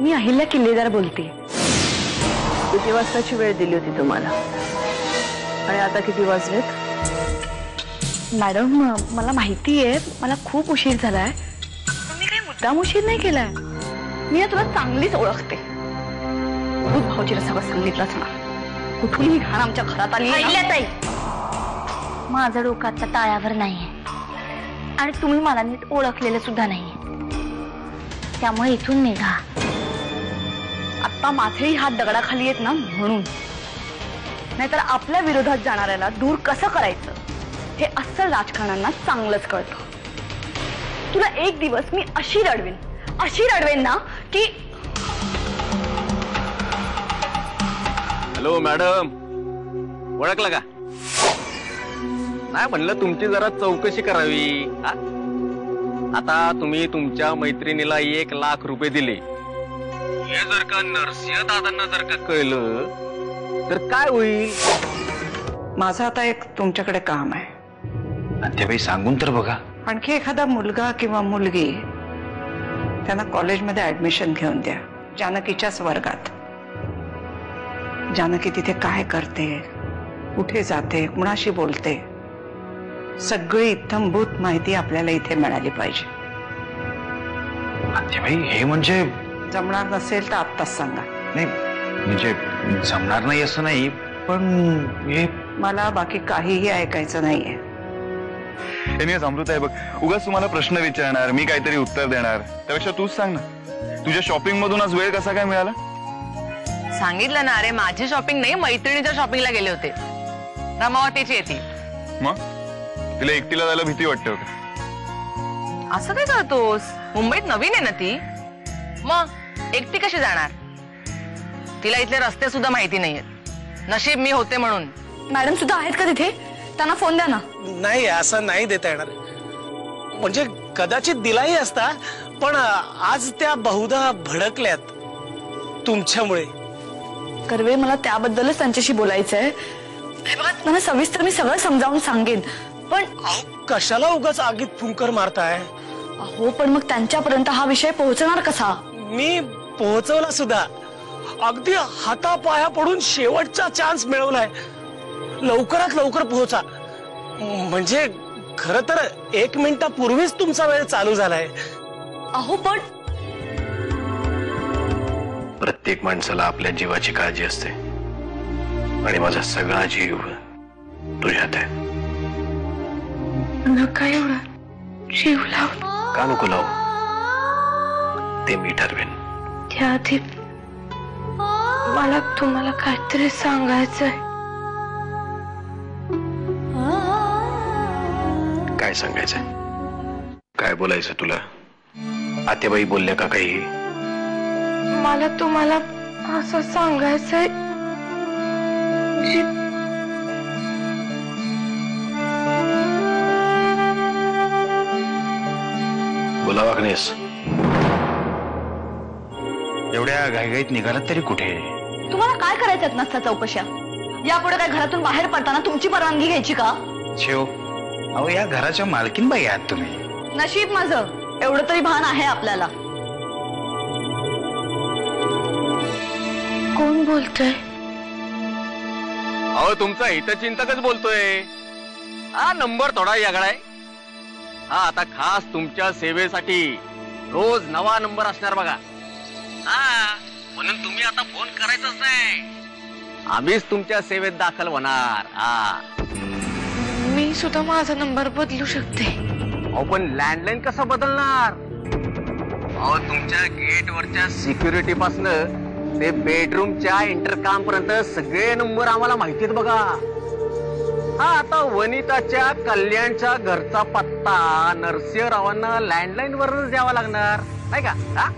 मी अहिल्या किल्लेदार बोलते. किती वाजताची वेळ दिली होती तुम्हाला आणि आता किती वाजलेत? मॅडम मला माहिती आहे मला खूप उशीर झालाय. मी काही मुद्दाम उशीर नाही केलाय. मी तुला चांगलीच ओळखते. खूप भाऊजीला सगळं सांगितलंच ना. कुठूनही घाण आमच्या घरात आली. ताई, माझं डोकं आता ताळ्यावर नाहीये आणि तुम्ही मला नीट ओळखलेलं सुद्धा नाहीये. त्यामुळे इथून निघा. आता माझेही हात दगडाखाली आहेत ना म्हणून. नाहीतर आपल्या विरोधात जाणाऱ्याला दूर कसं करायचं हे अस्सल राजकारण्यांना चांगलंच कळतं. तुला एक दिवस मी अशी रडवेन ना की. हॅलो मॅडम, ओळखला का? नाही म्हणलं तुमची जरा चौकशी करावी. आता तुम्ही तुमच्या मैत्रिणीला 1 लाख रुपये दिले. हे जर का नरसिंह दादांना जर का कळलं तर काय होईल? माझं आता एक तुमच्याकडे काम आहे. त्यावेळी सांगून तर बघा. आणखी एखादा मुलगा किंवा मुलगी त्यांना कॉलेजमध्ये ऍडमिशन घेऊन द्या, जानकीच्याच वर्गात. जानकी तिथे काय करते, कुठे जाते, कुणाशी बोलते, सगळी इत्थंभूत माहिती आपल्याला इथे मिळाली पाहिजे. त्यावेळी हे म्हणजे जमणार नसेल तर आत्ताच सांगा. नाही म्हणजे जमणार नाही असं नाही, पण हे मला बाकी काहीही ऐकायचं नाहीये. अमृत आहे बघ, उगाच तुम्हाला प्रश्न विचारणार, मी काहीतरी उत्तर देणार, त्यापेक्षा तूच सांग ना. तुझ्या शॉपिंग मधून आज वेळ कसा काय मिळाला? सांगितलं ना, अरे माझी शॉपिंग नाही, मैत्रिणीच्या शॉपिंगला गेले होते. रमावतीची येते. मग तिला एकटीला जायला भीती वाटते का? असं काय करतोस? मुंबईत नवीन आहे ना ती. मग एकटी कशी जाणार? तिला इथले रस्ते सुद्धा माहिती नाहीयेत. नशीब मी होते म्हणून. मॅडम सुद्धा आहेत का तिथे? त्यांना फोन द्या ना. नाही, असं नाही देता येणार. म्हणजे कदाचित दिलाही असता, पण आज त्या बहुधा भडकल्यात तुमच्यामुळे. कर्वे, मला त्याबद्दलच त्यांच्याशी बोलायचंय. त्यांना सविस्तर मी सगळं समजावून सांगेन, पण कशाला उगाच आगीत फुंकर मारताय? हो, पण मग त्यांच्यापर्यंत हा विषय पोहोचणार कसा? मी पोहोचवला सुद्धा. अगदी हातापाया पडून शेवटचा चान्स मिळवलाय. लवकरात लवकर पोहोचा. म्हणजे खरं तर 1 मिनिटापूर्वीच तुमचा वेळ चालू झालाय. अहो पण प्रत्येक माणसाला आपल्या जीवाची काळजी असते आणि माझा सगळा जीव तुझ्यात आहे. नका एवढा जीव लाव. का नको लावू? ते मी ठरवेन. त्याआधी मला तुम्हाला काहीतरी सांगायचंय. काय सांगायचंय? काय बोलायचं तुला? आत्याबाई बोलल्या का काही? मला तुम्हाला असं सांगायचंय. बोला वागणेस. एवढ्या घाईघाईत निघालात तरी कुठे? तुम्हाला काय करायच्यात नसता चौकशा? यापुढे काय घरातून बाहेर पडताना तुमची परवानगी घ्यायची का? शेव, अहो या घराच्या मालकीनबाई आहात तुम्ही. नशीब माझं, एवढं तरी भान आहे आपल्याला. कोण बोलतोय? अहो तुमचा हितचिंतकच बोलतोय. हा नंबर थोडा यागळा आहे. हा आता खास तुमच्या सेवेसाठी रोज नवा नंबर असणार बघा. हा म्हणून तुम्ही आता फोन करायचाच नाही. आम्हीच तुमच्या सेवेत दाखल होणार. हा मी सुद्धा माझा नंबर बदलू शकते. अहो पण लँडलाईन कसं बदलणार? अहो तुमच्या गेटवरच्या सिक्युरिटी पासन ते बेडरूमच्या इंटरकॉम पर्यंत सगळे नंबर आम्हाला माहितीत बघा. हा आता वनिताच्या कल्याणच्या घरचा पत्ता नरसिंहरावांना लँडलाईन वरच द्यावा लागणार नाही का?